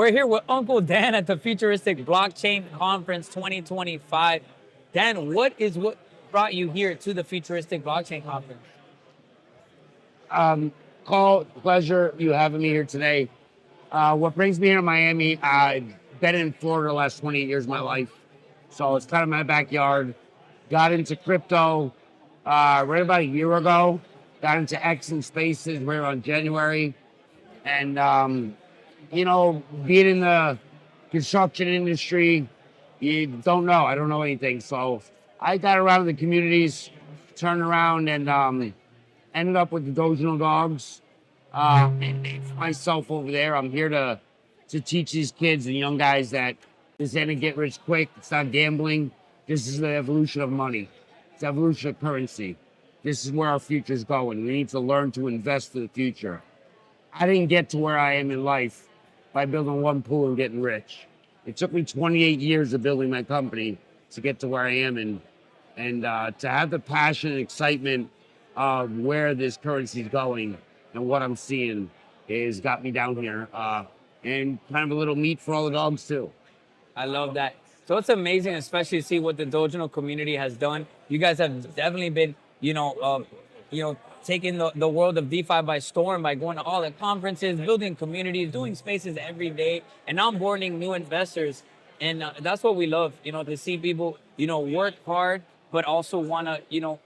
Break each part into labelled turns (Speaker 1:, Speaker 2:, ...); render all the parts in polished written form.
Speaker 1: We're here with Uncle Dan at the Futuristic Blockchain Conference 2025. Dan, what brought you here to the Futuristic Blockchain Conference?
Speaker 2: Call, pleasure you having me here today. What brings me here to Miami, I've been in Florida the last 28 years of my life. So it's kind of my backyard. Got into crypto right about a year ago. Got into X and Spaces right around January. And, being in the construction industry, you don't know. I don't know anything. So I got around the communities, turned around and ended up with the Dojo Dogs. Myself over there, I'm here to teach these kids and young guys that this ain't a get rich quick. It's not gambling. This is the evolution of money. It's the evolution of currency. This is where our future is going. We need to learn to invest for the future. I didn't get to where I am in life by building one pool and getting rich. It took me 28 years of building my company to get to where I am, and to have the passion and excitement of where this currency is going and what I'm seeing has got me down here, and kind of a little meat for all the dogs too.
Speaker 1: I love that. So it's amazing, especially to see what the Dojo community has done. You guys have definitely been, taking the world of DeFi by storm by going to all the conferences, building communities, doing spaces every day, and onboarding new investors. And that's what we love, to see people, work hard, but also want to,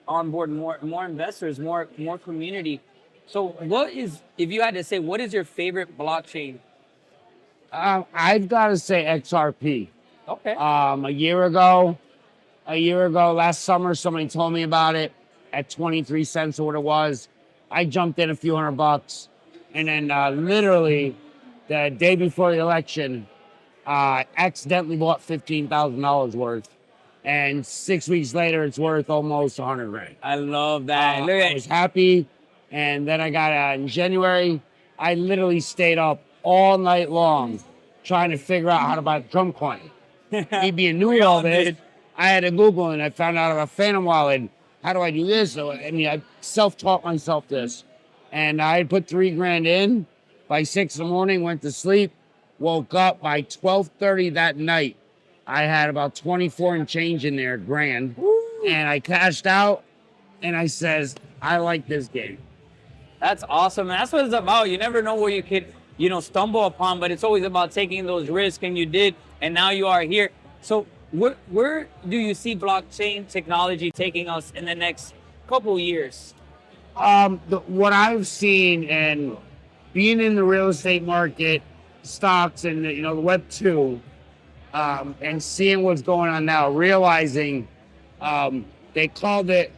Speaker 1: onboard more investors, more community. So if you had to say, what is your favorite blockchain?
Speaker 2: I've got to say XRP.
Speaker 1: Okay.
Speaker 2: A year ago, last summer, somebody told me about it at 23 cents or what it was. I jumped in a few $100, and then literally the day before the election, accidentally bought $15,000 worth. And 6 weeks later, it's worth almost 100 grand.
Speaker 1: I love that.
Speaker 2: I was happy. And then I got in January, I literally stayed up all night long trying to figure out how to buy Drum Coin. Me being new at all this, I had to Google and I found out about Phantom Wallet. How do I do this? So, I self-taught myself this. And I had put 3 grand in by 6 in the morning, went to sleep, woke up by 12:30 that night. I had about 24 and change in there, grand. Woo. And I cashed out and I says, I like this game.
Speaker 1: That's awesome. That's what it's about. You never know where you could, stumble upon, but it's always about taking those risks, and you did, and now you are here. So where do you see blockchain technology taking us in the next couple years?
Speaker 2: What I've seen, and being in the real estate market, stocks, and the Web 2, and seeing what's going on now, realizing they called it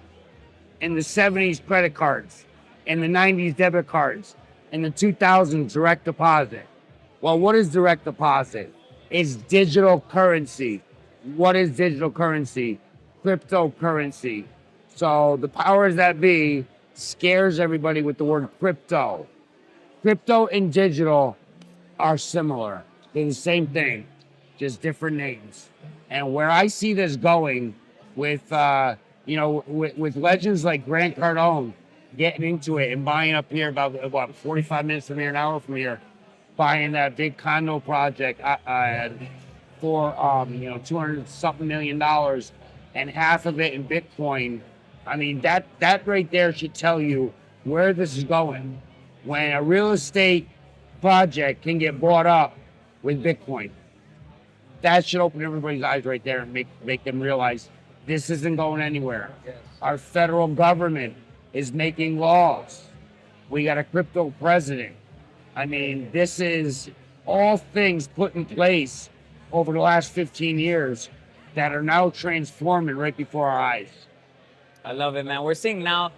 Speaker 2: in the 70s credit cards, in the 90s debit cards, in the 2000s direct deposit. Well, what is direct deposit? It's digital currency. What is digital currency? Cryptocurrency. So the powers that be scares everybody with the word crypto. Crypto and digital are similar. They're the same thing, just different names. And where I see this going with legends like Grant Cardone getting into it and buying up here about 45 minutes from here, an hour from here, buying that big condo project for $200-something million, and half of it in Bitcoin. I mean, that right there should tell you where this is going. When a real estate project can get bought up with Bitcoin, that should open everybody's eyes right there and make them realize this isn't going anywhere. Yes. Our federal government is making laws. We got a crypto president. I mean, this is all things put in place over the last 15 years that are now transforming right before our eyes.
Speaker 1: I love it, man. We're seeing now,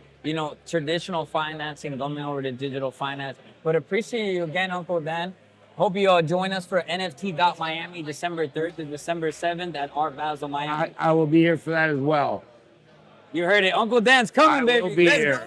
Speaker 1: traditional financing going over to digital finance. But appreciate you again, Uncle Dan. Hope you all join us for NFT.Miami, December 3rd to December 7th at Art Basel, Miami.
Speaker 2: I will be here for that as well.
Speaker 1: You heard it. Uncle Dan's coming, baby.
Speaker 2: I will be here.